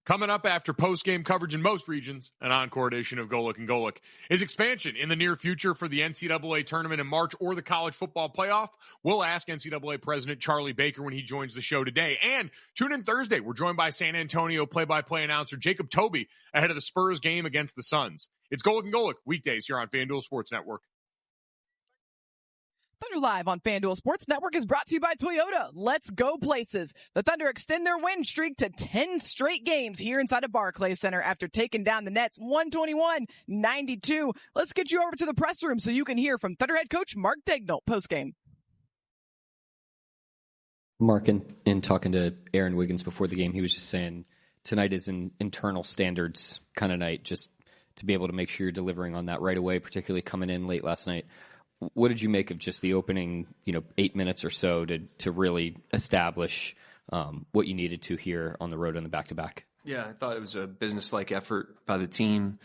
Coming up after post-game coverage in most regions, an encore edition of Golic and Golic. Is expansion in the near future for the NCAA tournament in March or the college football playoff? We'll ask NCAA President Charlie Baker when he joins the show today. And tune in Thursday. We're joined by San Antonio play-by-play announcer Jacob Toby ahead of the Spurs game against the Suns. It's Golic and Golic, weekdays here on FanDuel Sports Network. Thunder Live on FanDuel Sports Network is brought to you by Toyota. Let's go places. The Thunder extend their win streak to 10 straight games here inside of Barclays Center after taking down the Nets 121-92. Let's get you over to the press room so you can hear from Thunder head coach Mark Daigneault postgame. Mark, in talking to Aaron Wiggins before the game, he was just saying tonight is an internal standards kind of night, just to be able to make sure you're delivering on that right away, particularly coming in late last night. What did you make of just the opening, 8 minutes or so to really establish what you needed to here on the road on the back-to-back? Yeah, I thought it was a business-like effort by the team.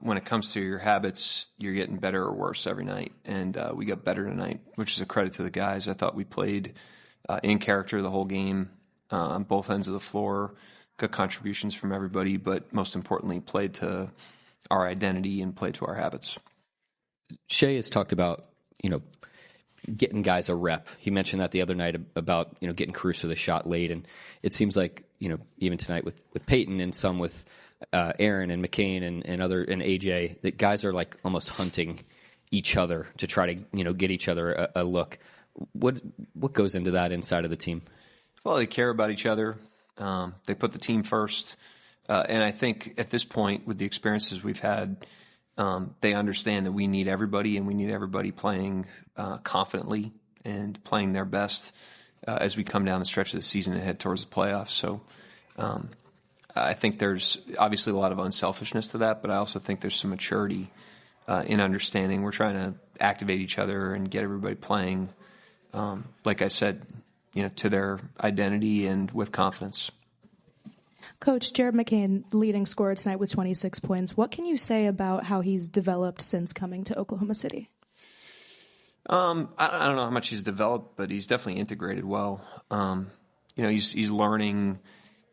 When it comes to your habits, you're getting better or worse every night, and we got better tonight, which is a credit to the guys. I thought we played in character the whole game on both ends of the floor, got contributions from everybody, but most importantly, played to our identity and played to our habits. Shea has talked about, getting guys a rep. He mentioned that the other night about, getting Caruso the shot late. And it seems like, even tonight with Peyton and some with Aaron and McCain and AJ, that guys are like almost hunting each other to try to, get each other a look. What goes into that inside of the team? Well, they care about each other. They put the team first. And I think at this point, with the experiences we've had, they understand that we need everybody, and we need everybody playing confidently and playing their best as we come down the stretch of the season and head towards the playoffs. So I think there's obviously a lot of unselfishness to that, but I also think there's some maturity in understanding. We're trying to activate each other and get everybody playing, like I said, to their identity and with confidence. Coach, Jared McCain, leading scorer tonight with 26 points. What can you say about how he's developed since coming to Oklahoma City? I don't know how much he's developed, but he's definitely integrated well. He's learning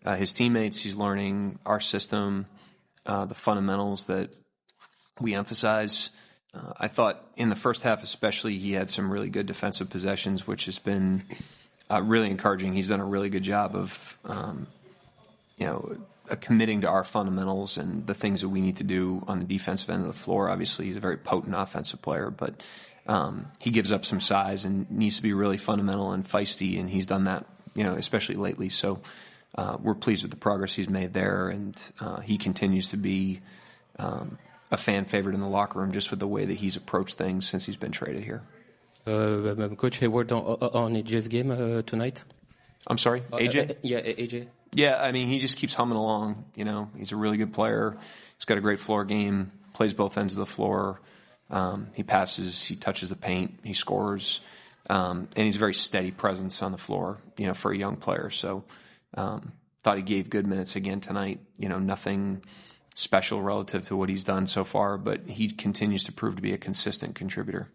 his teammates. He's learning our system, the fundamentals that we emphasize. I thought in the first half especially he had some really good defensive possessions, which has been really encouraging. He's done a really good job of committing to our fundamentals and the things that we need to do on the defensive end of the floor. Obviously, he's a very potent offensive player, but he gives up some size and needs to be really fundamental and feisty, and he's done that, especially lately. So we're pleased with the progress he's made there, and he continues to be a fan favorite in the locker room just with the way that he's approached things since he's been traded here. Coach Hayward on AJ's game tonight? I'm sorry, AJ? Yeah, AJ. Yeah, I mean, he just keeps humming along. He's a really good player. He's got a great floor game, plays both ends of the floor. He passes, he touches the paint, he scores. And he's a very steady presence on the floor, for a young player. So thought he gave good minutes again tonight. Nothing special relative to what he's done so far, but he continues to prove to be a consistent contributor.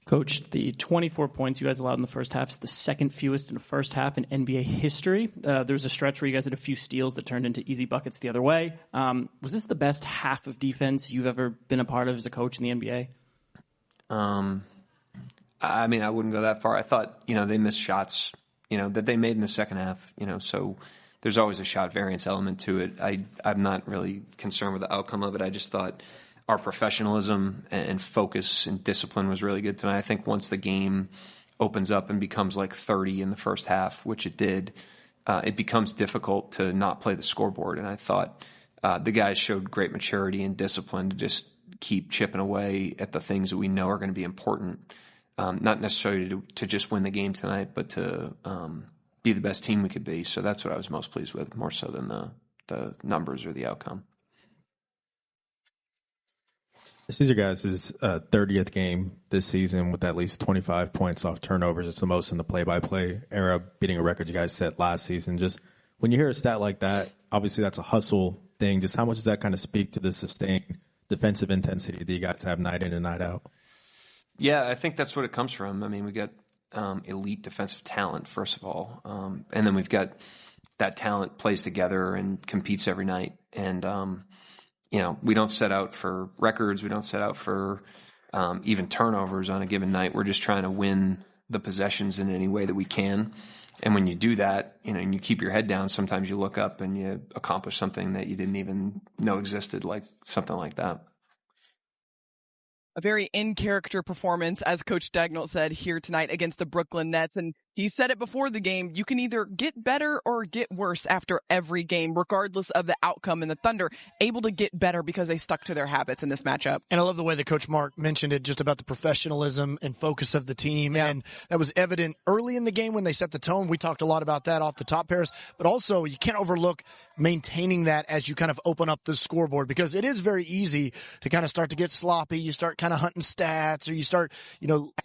Coach, the 24 points you guys allowed in the first half is the second fewest in the first half in NBA history. There was a stretch where you guys had a few steals that turned into easy buckets the other way. Was this the best half of defense you've ever been a part of as a coach in the NBA? I mean, I wouldn't go that far. I thought, they missed shots, that they made in the second half, so there's always a shot variance element to it. I'm not really concerned with the outcome of it. I just thought our professionalism and focus and discipline was really good tonight. I think once the game opens up and becomes like 30 in the first half, which it did, it becomes difficult to not play the scoreboard. And I thought the guys showed great maturity and discipline to just keep chipping away at the things that we know are going to be important, not necessarily to just win the game tonight, but to be the best team we could be. So that's what I was most pleased with, more so than the numbers or the outcome. This is your guys' 30th game this season with at least 25 points off turnovers. It's the most in the play-by-play era, beating a record you guys set last season. Just when you hear a stat like that, obviously that's a hustle thing. Just how much does that kind of speak to the sustained defensive intensity that you guys have night in and night out? Yeah, I think that's what it comes from. I mean, we got elite defensive talent, first of all. And then we've got that talent plays together and competes every night. And, we don't set out for records. We don't set out for even turnovers on a given night. We're just trying to win the possessions in any way that we can. And when you do that, and you keep your head down, sometimes you look up and you accomplish something that you didn't even know existed, like something like that. A very in-character performance, as Coach Dagnall said here tonight against the Brooklyn Nets. And he said it before the game, you can either get better or get worse after every game, regardless of the outcome. And the Thunder able to get better because they stuck to their habits in this matchup. And I love the way that Coach Mark mentioned it, just about the professionalism and focus of the team. Yeah. And that was evident early in the game when they set the tone. We talked a lot about that off the top, Paris. But also, you can't overlook maintaining that as you kind of open up the scoreboard, because it is very easy to kind of start to get sloppy. You start kind of hunting stats, or you start,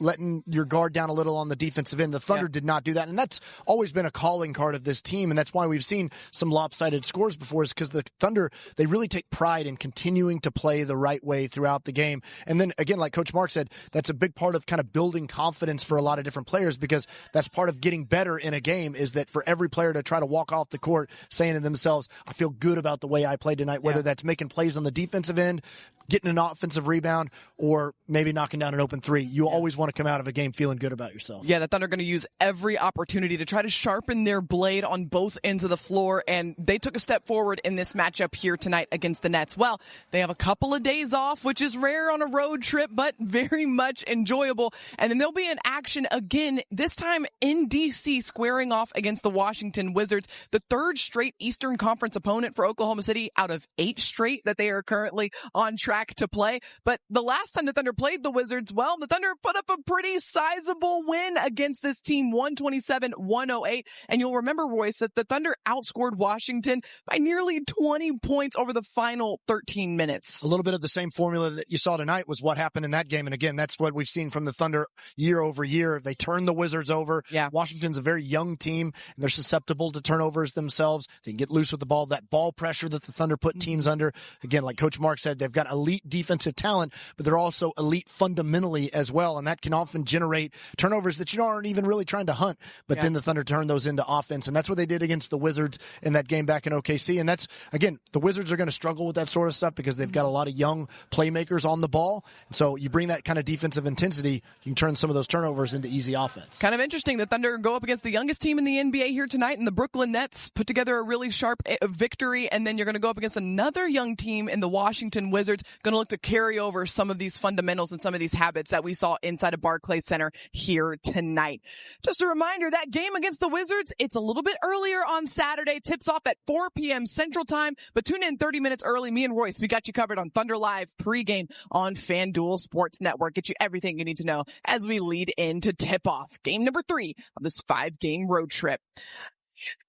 letting your guard down a little on the defensive end. The Thunder did not do that. And that's always been a calling card of this team. And that's why we've seen some lopsided scores before, is because the Thunder, they really take pride in continuing to play the right way throughout the game. And then again, like Coach Mark said, that's a big part of kind of building confidence for a lot of different players, because that's part of getting better in a game, is that for every player to try to walk off the court saying to themselves, I feel good about the way I played tonight, whether that's making plays on the defensive end, getting an offensive rebound, or maybe knocking down an open three. You always want to come out of a game feeling good about yourself. Yeah, the Thunder are going to use every opportunity to try to sharpen their blade on both ends of the floor, and they took a step forward in this matchup here tonight against the Nets. Well, they have a couple of days off, which is rare on a road trip, but very much enjoyable. And then they'll be in action again, this time in D.C., squaring off against the Washington Wizards, the third straight Eastern Conference opponent for Oklahoma City out of 8 straight that they are currently on track to play. But the last time the Thunder played the Wizards, well, the Thunder put up a pretty sizable win against this team, 127-108. And you'll remember, Royce, that the Thunder outscored Washington by nearly 20 points over the final 13 minutes. A little bit of the same formula that you saw tonight was what happened in that game. And again, that's what we've seen from the Thunder year over year. They turn the Wizards over. Yeah. Washington's a very young team, and they're susceptible to turnovers themselves. They can get loose with the ball. That ball pressure that the Thunder put teams under. Again, like Coach Mark said, they've got elite defensive talent, but they're also elite fundamentally as well. And that can often generate turnovers that you aren't even really trying to hunt. But then the Thunder turn those into offense. And that's what they did against the Wizards in that game back in OKC. And that's, again, the Wizards are going to struggle with that sort of stuff because they've got a lot of young playmakers on the ball. And so you bring that kind of defensive intensity, you can turn some of those turnovers into easy offense. Kind of interesting. The Thunder go up against the youngest team in the NBA here tonight, and the Brooklyn Nets put together a really sharp victory. And then you're going to go up against another young team in the Washington Wizards, going to look to carry over some of these fundamentals and some of these habits that we saw inside of Barclays Center here tonight. Just a reminder, that game against the Wizards, it's a little bit earlier on Saturday. Tips off at 4 p.m. Central Time, but tune in 30 minutes early. Me and Royce, we got you covered on Thunder Live pregame on FanDuel Sports Network. Get you everything you need to know as we lead into tip-off game number 3 of this 5-game road trip.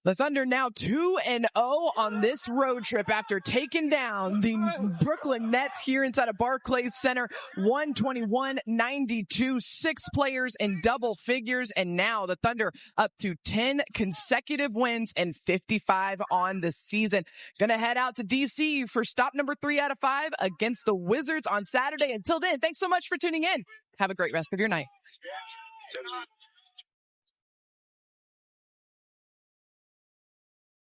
The Thunder now 2-0 on this road trip after taking down the Brooklyn Nets here inside of Barclays Center, 121-92, 6 players in double figures, and now the Thunder up to 10 consecutive wins and 55 on the season. Gonna head out to DC for stop number 3 out of 5 against the Wizards on Saturday. Until then, thanks so much for tuning in. Have a great rest of your night.